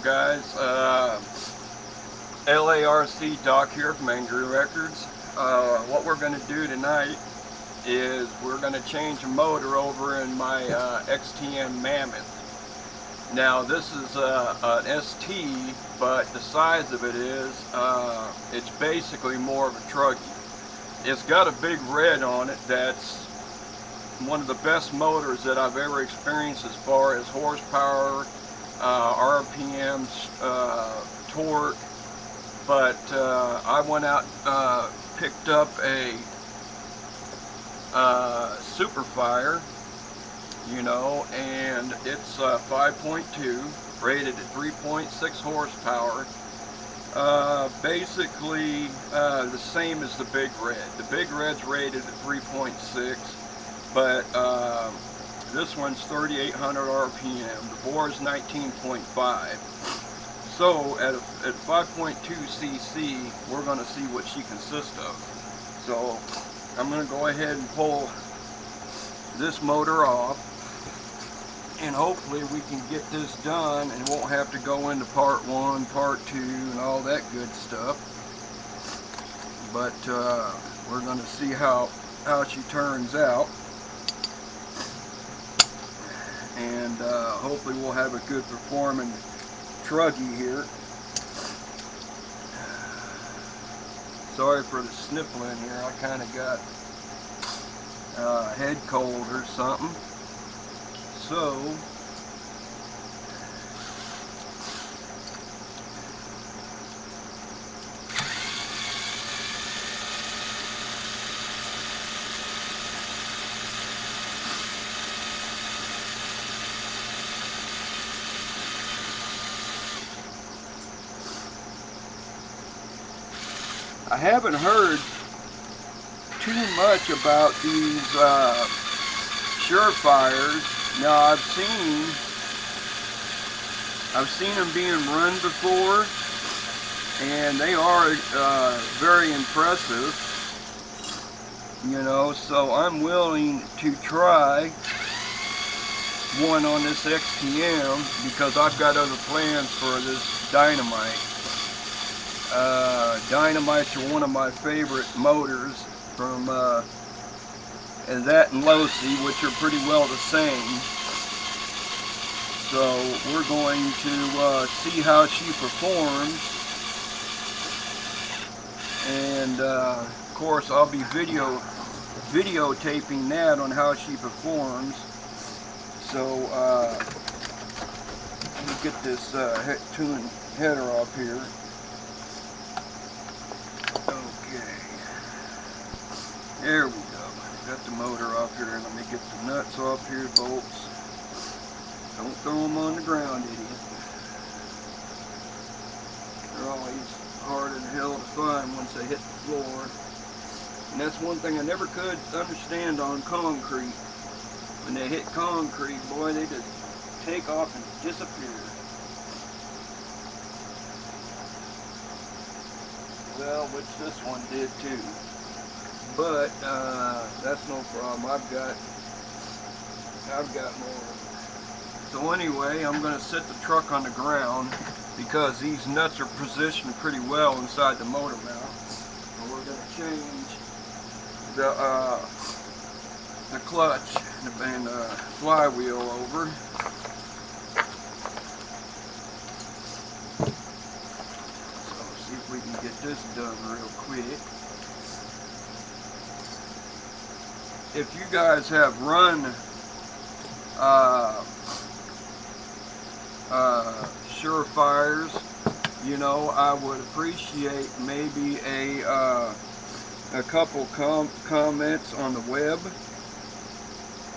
guys? La.rc.doc here from Angry Records. What we're going to do tonight is we're going to change a motor over in my XTM Mammoth. Now this is an ST, but the size of it is, it's basically more of a truggy. It's got a big red on it that's one of the best motors that I've ever experienced as far as horsepower, RPMs, torque. But I went out picked up a Superfire, you know, and it's 5.2, rated at 3.6 horsepower. Basically the same as the Big Red. The Big Red's rated at 3.6. But this one's 3,800 RPM. The bore is 19.5. So at 5.2 cc, we're going to see what she consists of. So I'm going to go ahead and pull this motor off, and hopefully we can get this done and won't have to go into part 1, part 2, and all that good stuff. But we're going to see how she turns out. And hopefully we'll have a good performing truggy here. Sorry for the sniffling here. I kind of got head cold or something. So I haven't heard too much about these Surefires. Now I've seen them being run before, and they are very impressive, you know. So I'm willing to try one on this XTM because I've got other plans for this Dynamite. Dynamites are one of my favorite motors from that and Losi, which are pretty well the same. So we're going to see how she performs, and of course I'll be videotaping that on how she performs. So let me get this tune header off here. There we go. Got the motor off here. Let me get the nuts off here, bolts. Don't throw them on the ground, idiot. They're always hard as hell to find once they hit the floor. And that's one thing I never could understand on concrete. When they hit concrete, boy, they just take off and disappear. Well, which this one did too. But that's no problem. I've got more. So anyway, I'm going to set the truck on the ground because these nuts are positioned pretty well inside the motor mount. And we're going to change the clutch and the flywheel over. So see if we can get this done real quick. If you guys have run Surefires, you know, I would appreciate maybe a couple comments on the web,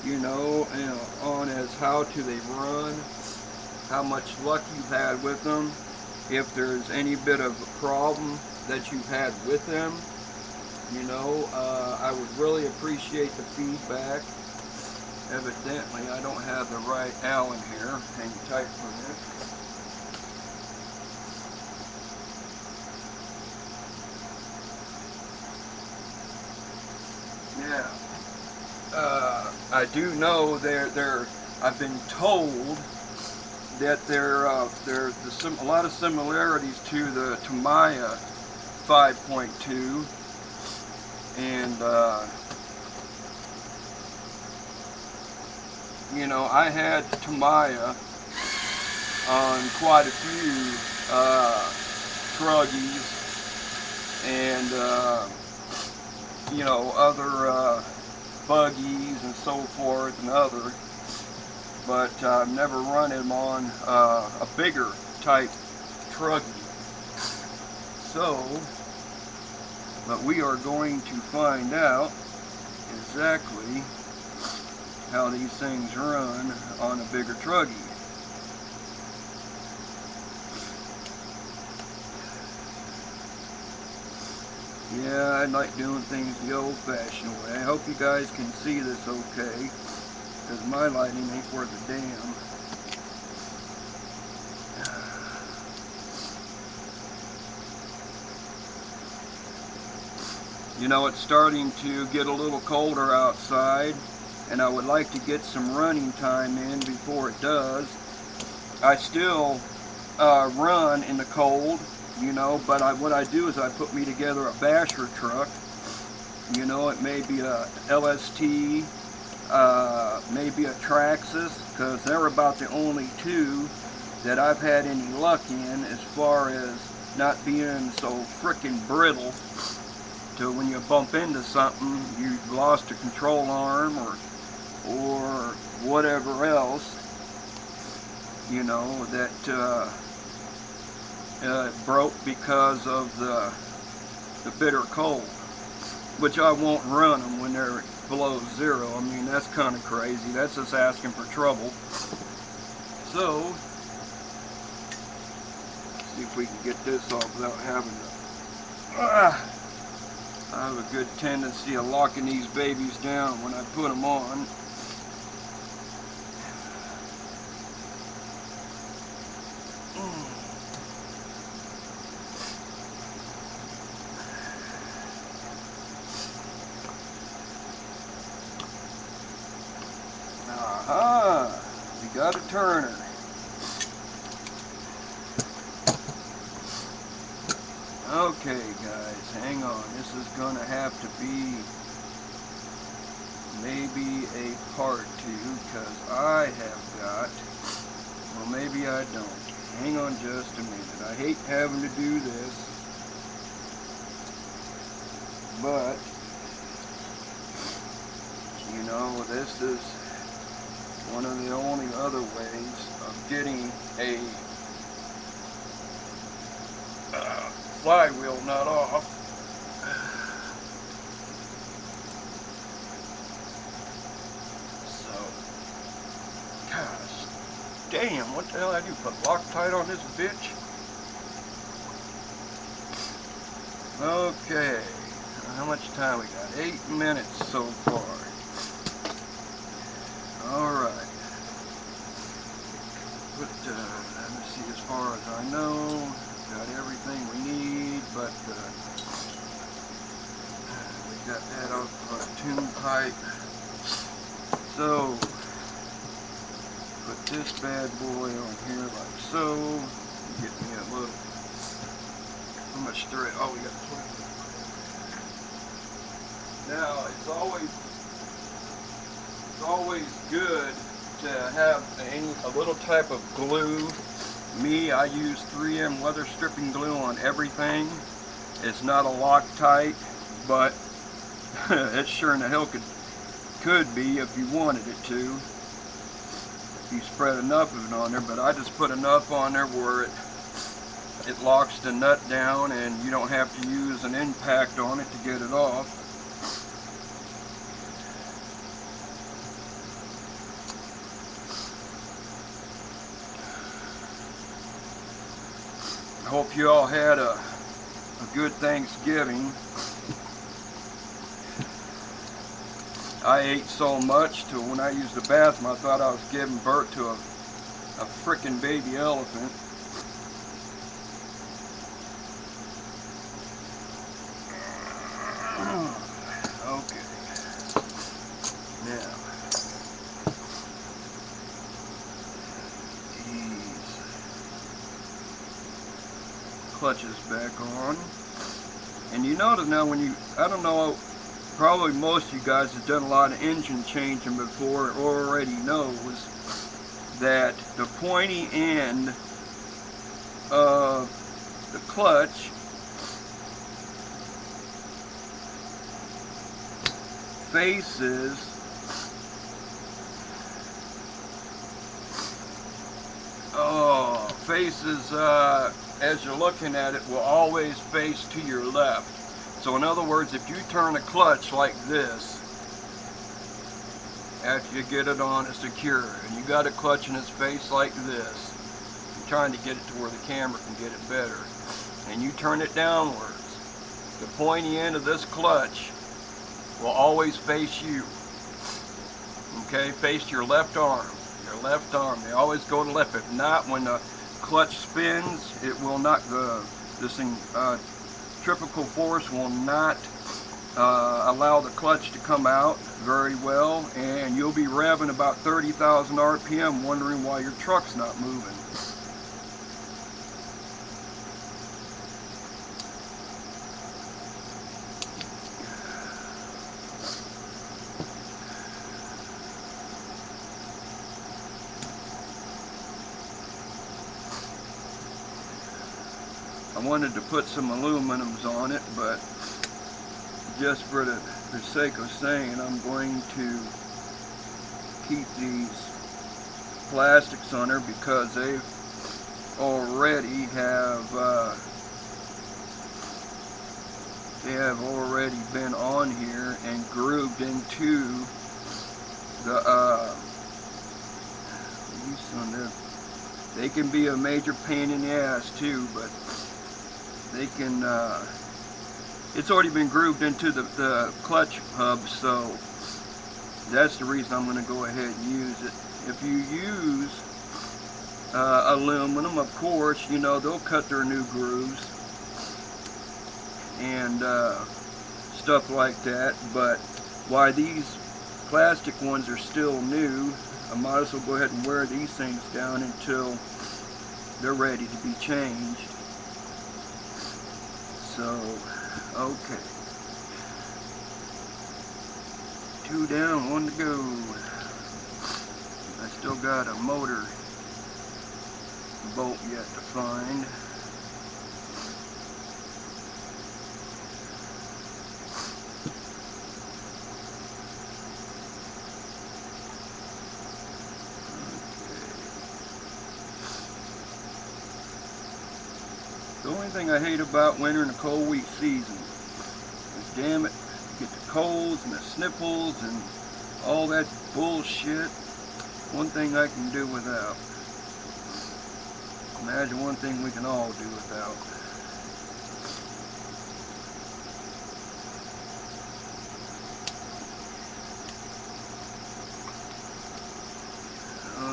you know, on as how do they run, how much luck you've had with them, if there's any bit of a problem that you've had with them. You know, I would really appreciate the feedback. Evidently, I don't have the right Allen here. Hang tight for a minute. Yeah. I do know I've been told that there's a lot of similarities to the Tamiya 5.2, and you know, I had Tamiya on quite a few truggies and you know, other buggies and so forth and other, but I've never run him on a bigger type truggy. So, but we are going to find out exactly how these things run on a bigger truggy. Yeah, I like doing things the old-fashioned way. I hope you guys can see this okay, because my lighting ain't worth a damn. You know, it's starting to get a little colder outside, and I would like to get some running time in before it does. I still run in the cold, you know, but what I do is I put me together a basher truck. You know, it may be a LST, maybe a Traxxas, because they're about the only two that I've had any luck in as far as not being so frickin' brittle to when you bump into something, you've lost a control arm or whatever else, you know, that broke because of the bitter cold, which I won't run them when they're below zero. I mean, that's kind of crazy. That's just asking for trouble. So, see if we can get this off without having to... I have a good tendency of locking these babies down when I put them on. Aha! We got a turner. Okay, guys, hang on. This is going to have to be maybe a part 2, because I have got, well, maybe I don't. Hang on just a minute. I hate having to do this, but, you know, this is one of the only other ways of getting a flywheel nut off. So, gosh damn, what the hell I do? Put Loctite on this bitch? Okay, how much time we got? 8 minutes so far. Alright. But, let me see, as far as I know, got everything we need, but we got that off our tune pipe. So, put this bad boy on here like so. Get me a little, how much thread? Oh, we got 20. Now, it's always good to have a little type of glue. Me, I use 3M weather stripping glue on everything. It's not a Loctite, but it sure in the hell could be if you wanted it to. If you spread enough of it on there, but I just put enough on there where it locks the nut down and you don't have to use an impact on it to get it off. I hope you all had a good Thanksgiving. I ate so much till when I used the bathroom I thought I was giving birth to a frickin' baby elephant. Okay. Now. clutches back on. And you notice now when you, I don't know, probably most of you guys have done a lot of engine changing before or already knows that the pointy end of the clutch faces as you're looking at it, will always face to your left. So in other words, if you turn a clutch like this after you get it on and secure, and you got a clutch in its face like this, I'm trying to get it to where the camera can get it better, and you turn it downwards, the pointy end of this clutch will always face you. Okay, face your left arm. Your left arm. They always go to the left. If not, when the clutch spins, it will not. This centrifugal force will not allow the clutch to come out very well, and you'll be revving about 30,000 RPM, wondering why your truck's not moving. I wanted to put some aluminums on it, but just for the sake of saying, I'm going to keep these plastics on her because they've already been on here and grooved into the they can be a major pain in the ass too, but they can, it's already been grooved into the clutch hub, so that's the reason I'm going to go ahead and use it. If you use aluminum, of course, you know, they'll cut their new grooves and stuff like that, but while these plastic ones are still new, I might as well go ahead and wear these things down until they're ready to be changed. So, okay. 2 down, 1 to go. I still got a motor bolt yet to find. The only thing I hate about winter and the cold wheat season is, damn it, you get the colds and the sniffles and all that bullshit. One thing I can do without. Imagine one thing we can all do without.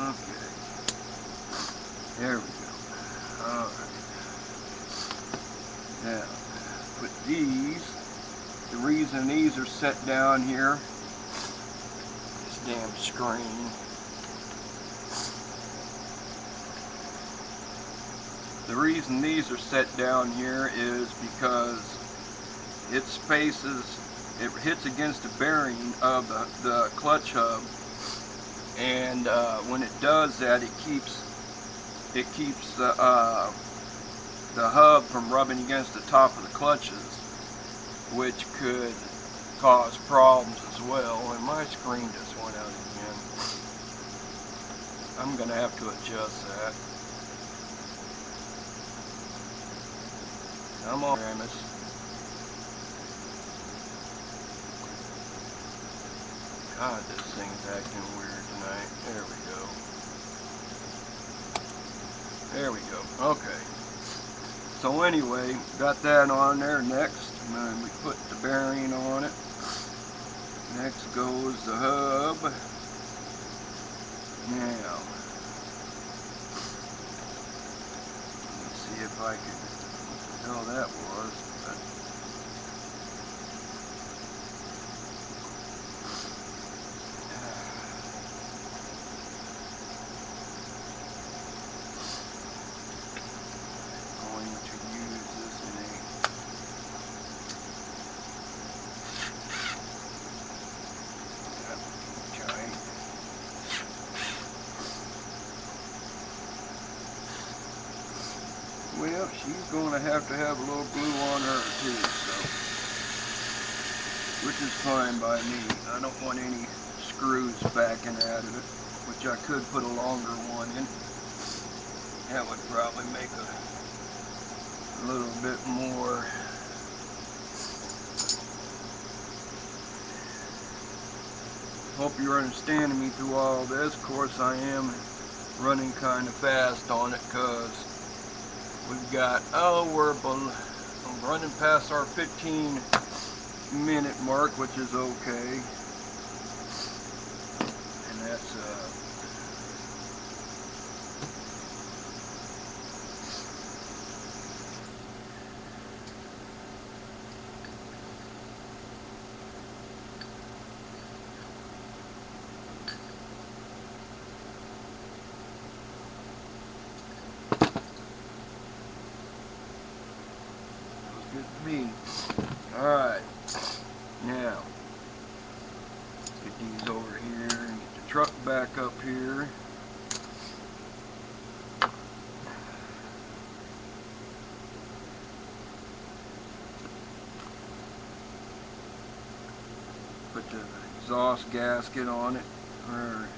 Okay. There we go. Alright. Now, put these, the reason these are set down here, this damn screen, the reason these are set down here is because it hits against the bearing of the clutch hub, and when it does that, it keeps the hub from rubbing against the top of the clutches, which could cause problems as well. And my screen just went out again. I'm going to have to adjust that. Come on, Ramus. God, this thing's acting weird tonight. There we go. There we go. Okay. So anyway, got that on there. Next, and we put the bearing on it. Next goes the hub. Now, let's see if I can tell that was. But going to use Well, she's going to have a little glue on her too, so, which is fine by me. I don't want any screws backing out of it, which I could put a longer one in. That would probably make a little bit more. Hope you're understanding me through all this. Of course, I am running kind of fast on it because we've got, I'm running past our 15-minute mark, which is okay. And that's me. Alright, now get these over here and get the truck back up here. Put the exhaust gasket on it, or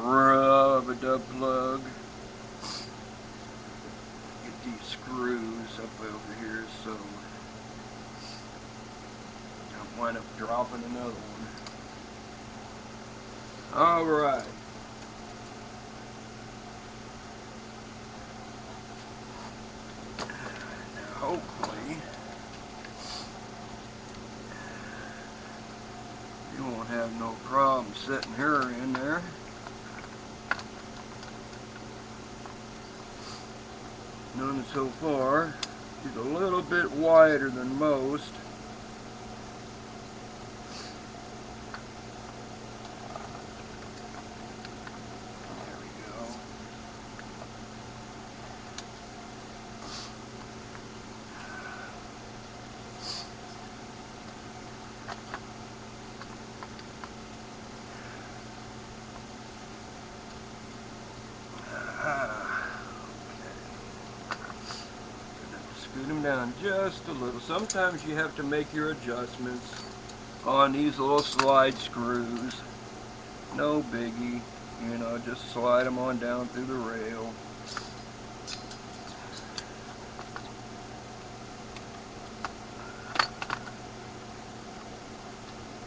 rub-a-dub plug. Get these screws up over here so I don't wind up dropping another one. Alright. Now hopefully you won't have no problem setting her in there. None so far. She's a little bit wider than most. There we go. Scoot them down just a little. Sometimes you have to make your adjustments on these little slide screws. No biggie, you know, just slide them on down through the rail.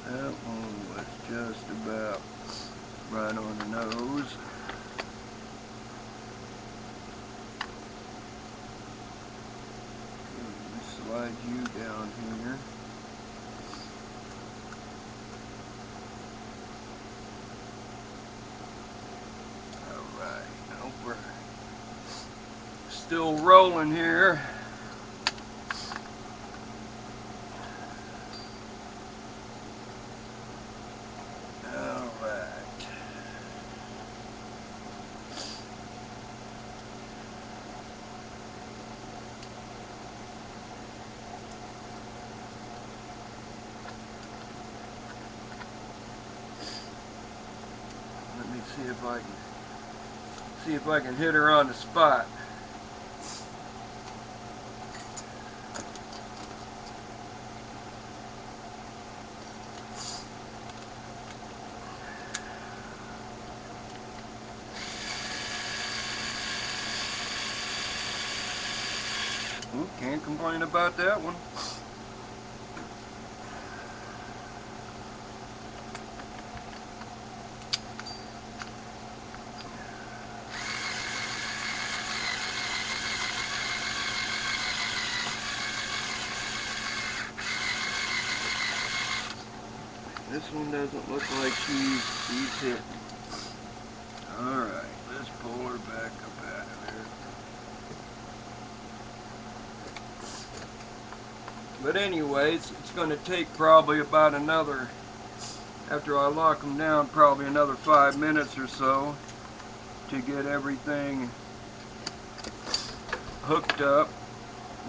That one was just about right on the nose. Slide you down here. Alright, now we're still rolling here. Alright. Let me see if I can hit her on the spot. Ooh, can't complain about that one. This one doesn't look like she's hitting. Alright, let's pull her back up out of there. But anyways, it's going to take probably about another, after I lock them down, probably another 5 minutes or so to get everything hooked up,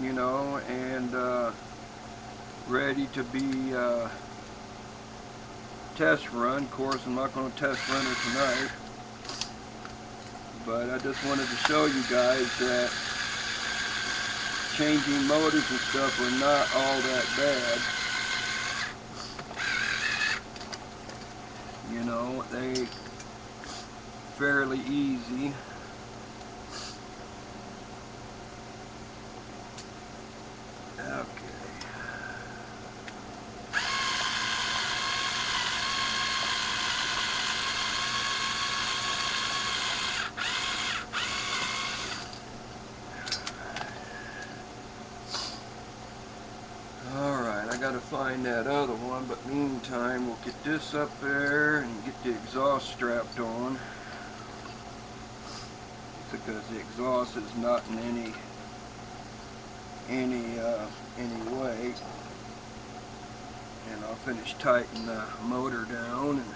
you know, and ready to be test run. Of course, I'm not going to test run her tonight, but I just wanted to show you guys that changing motors and stuff are not all that bad. You know, they fairly easy. Okay. Alright, I gotta find that other one, but meantime we'll get this up there and get the exhaust strapped on, because the exhaust is not in any way. And I'll finish tightening the motor down. And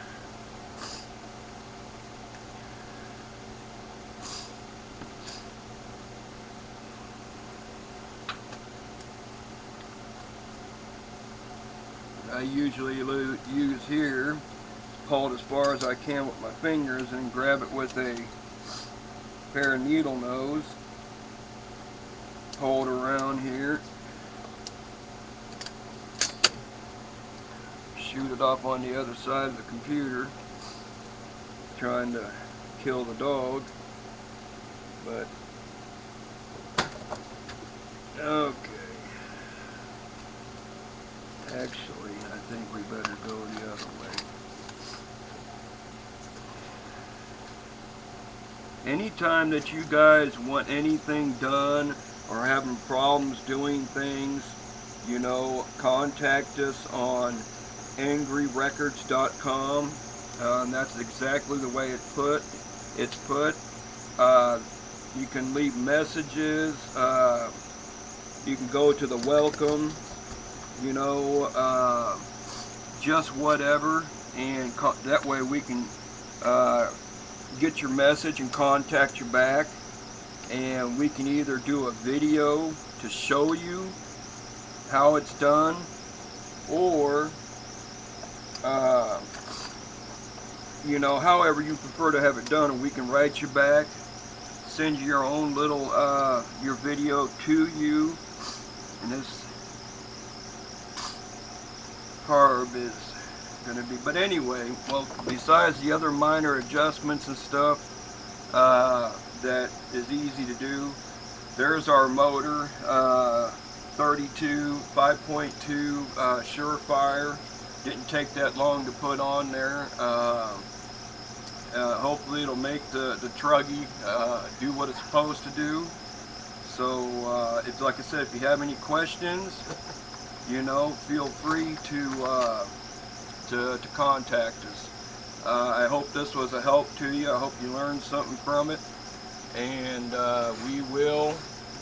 I usually use here, pull it as far as I can with my fingers and grab it with a pair of needle nose, pull it around here, shoot it off on the other side of the computer, trying to kill the dog. But okay, actually I think we better go the other way. Anytime that you guys want anything done or having problems doing things, you know, contact us on angryrecords.com. That's exactly the way it's put. You can leave messages. You can go to the welcome, you know, just whatever, and that way we can get your message and contact you back, and we can either do a video to show you how it's done, or you know, however you prefer to have it done, and we can write you back, send you your own little your video to you. And this carb is going to be, but anyway, well, besides the other minor adjustments and stuff that is easy to do, there's our motor, 32 5.2 Surefire. Didn't take that long to put on there. Hopefully it'll make the truggy do what it's supposed to do. So it's like I said, if you have any questions, you know, feel free to contact us. I hope this was a help to you. I hope you learned something from it, and we will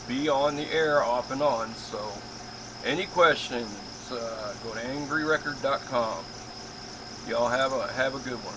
be on the air off and on. So any questions, go to angryrecord.com. Y'all have a good one.